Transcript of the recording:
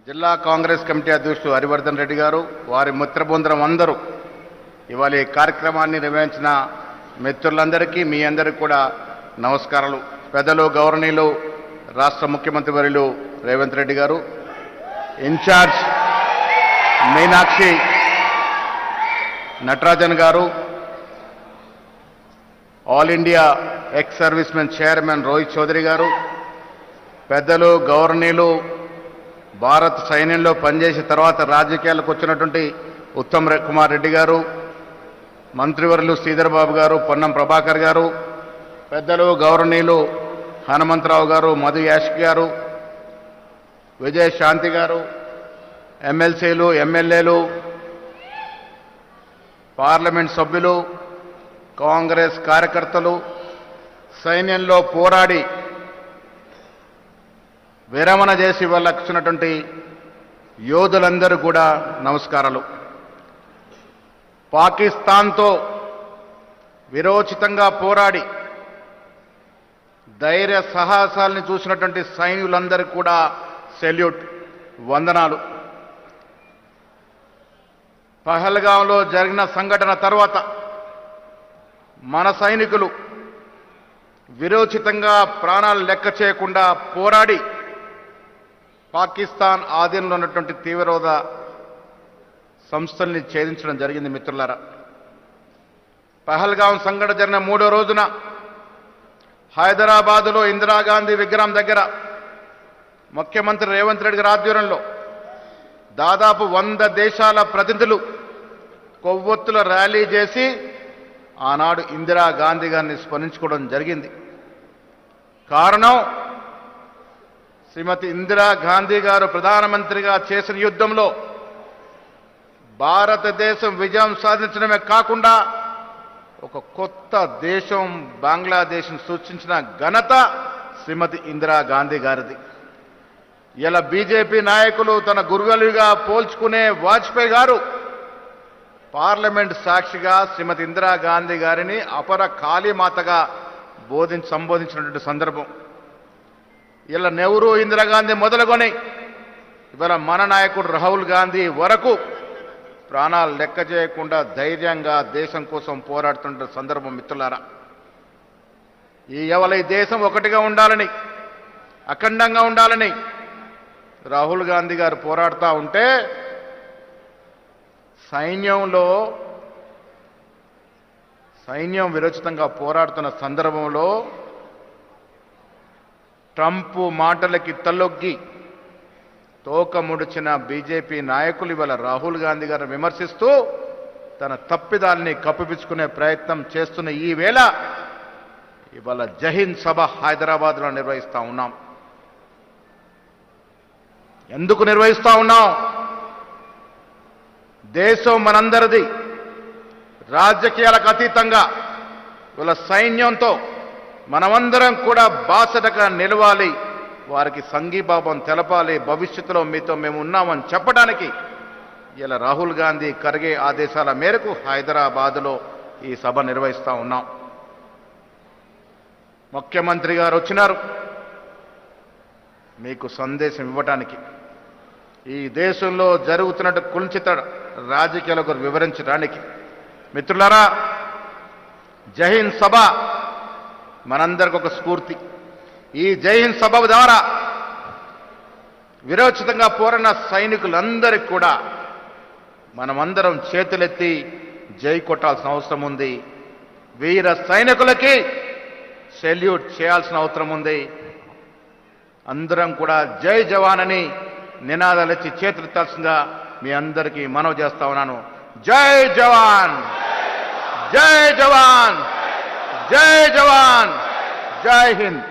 జిల్లా కాంగ్రెస్ కమిటీ అధ్యక్షుడు హరివర్ధన్ రెడ్డి గారు, వారి మిత్రబృందం అందరూ ఇవాళ ఈ కార్యక్రమాన్ని నిర్వహించిన మిత్రులందరికీ మీ అందరికీ కూడా నమస్కారాలు. పెద్దలు గౌరవనీయులు రాష్ట్ర ముఖ్యమంత్రి వర్యులు రేవంత్ రెడ్డి గారు, incharge Meenakshi Natarajan garu, all India ex servicemen chairman Rohit Chaudhary garu, పెద్దలు గౌరవనీయులు భారత్ సైన్యంలో పనిచేసిన తర్వాత రాజకీయాలకు వచ్చినటువంటి ఉత్తమ్ కుమార్ రెడ్డి గారు, మంత్రివర్యులు శ్రీధర్ బాబు గారు, పొన్నం ప్రభాకర్ గారు, పెద్దలు గౌరవనీయులు హనుమంతరావు గారు, మధు యాష్కి గారు, విజయ శాంతి గారు, ఎమ్మెల్సీలు, ఎమ్మెల్యేలు, పార్లమెంట్ సభ్యులు, కాంగ్రెస్ కార్యకర్తలు, సైన్యంలో పోరాడి విరమణ చేసి వాళ్ళకు వచ్చినటువంటి యోధులందరూ కూడా నమస్కారాలు. పాకిస్తాన్తో విరోచితంగా పోరాడి ధైర్య సాహసాలని చూసినటువంటి సైనికులందరికీ కూడా సెల్యూట్, వందనాలు. పహల్గాంలో జరిగిన సంఘటన తర్వాత మన సైనికులు విరోచితంగా ప్రాణాలు లెక్క చేయకుండా పోరాడి పాకిస్తాన్ ఆధీనంలో ఉన్నటువంటి తీవ్రవాద సంస్థల్ని ఛేదించడం జరిగింది. మిత్రులారా, పహల్గాం సంఘటన జరిగిన 3వ రోజున హైదరాబాదులో ఇందిరాగాంధీ విగ్రహం దగ్గర ముఖ్యమంత్రి రేవంత్ రెడ్డి గారి ఆధ్వర్యంలో దాదాపు 100 దేశాల ప్రతినిధులు కొవ్వొత్తుల ర్యాలీ చేసి ఆనాడు ఇందిరాగాంధీ గారిని స్మరించుకోవడం జరిగింది. కారణం, శ్రీమతి ఇందిరాగాంధీ గారు ప్రధానమంత్రిగా చేసిన యుద్ధంలో భారతదేశం విజయం సాధించడమే కాకుండా ఒక కొత్త దేశం బంగ్లాదేశ్ను సృష్టించిన ఘనత శ్రీమతి ఇందిరాగాంధీ గారిది. ఇలా బీజేపీ నాయకులు తన గురువులుగా పోల్చుకునే వాజ్పేయి గారు పార్లమెంట్ సాక్షిగా శ్రీమతి ఇందిరాగాంధీ గారిని అపర కాళీమాతగా సంబోధించినటువంటి సందర్భం. ఇలా నెహ్రూ, ఇందిరాగాంధీ మొదలుకొని ఇవాళ మన నాయకుడు రాహుల్ గాంధీ వరకు ప్రాణాలు లెక్క చేయకుండా ధైర్యంగా దేశం కోసం పోరాడుతున్న సందర్భం. మిత్రులారా, ఈ దేశం ఒకటిగా ఉండాలని, అఖండంగా ఉండాలని రాహుల్ గాంధీ గారు పోరాడుతూ ఉంటే సైన్యం విరోచితంగా పోరాడుతున్న సందర్భంలో ట్రంప్ మాటలకి తలొగ్గి తోక ముడిచిన బీజేపీ నాయకులు ఇవాళ రాహుల్ గాంధీ గారిని విమర్శిస్తూ తన తప్పిదాల్ని కప్పిపుచ్చుకునే ప్రయత్నం చేస్తున్న ఈ వేళ ఇవాళ జైహింద్ సభ హైదరాబాద్లో నిర్వహిస్తూ ఉన్నాం. ఎందుకు నిర్వహిస్తూ ఉన్నాం? దేశం మనందరిది. రాజకీయాలకు అతీతంగా ఇవాళ సైన్యంతో మనమందరం కూడా బాసటగా నిలవాలి, వారికి సంఘీభావం తెలపాలి, భవిష్యత్తులో మీతో మేము ఉన్నామని చెప్పడానికి ఇలా రాహుల్ గాంధీ ఖర్గే ఆదేశాల మేరకు హైదరాబాదులో ఈ సభ నిర్వహిస్తూ ఉన్నాం. ముఖ్యమంత్రి గారు వచ్చినారు మీకు సందేశం ఇవ్వటానికి, ఈ దేశంలో జరుగుతున్నట్టు కుల్చిత రాజకీయాలకు వివరించడానికి. మిత్రులారా, జైహింద్ సభ మనందరికి ఒక స్ఫూర్తి. ఈ జైహింద్ సభ ద్వారా విరోచితంగా పోరాడిన సైనికులందరికీ కూడా మనమందరం చేతులెత్తి జై కొట్టాల్సిన అవసరం ఉంది. వీర సైనికులకి సెల్యూట్ చేయాల్సిన అవసరం ఉంది. అందరం కూడా జై జవాన్ అని నినాదాలు ఇచ్చి చేతులెత్తాల్సిందిగా మీ అందరికీ మనవి చేస్తా ఉన్నాను. జై జవాన్, జై జవాన్, జై జవాన్, జై హింద్.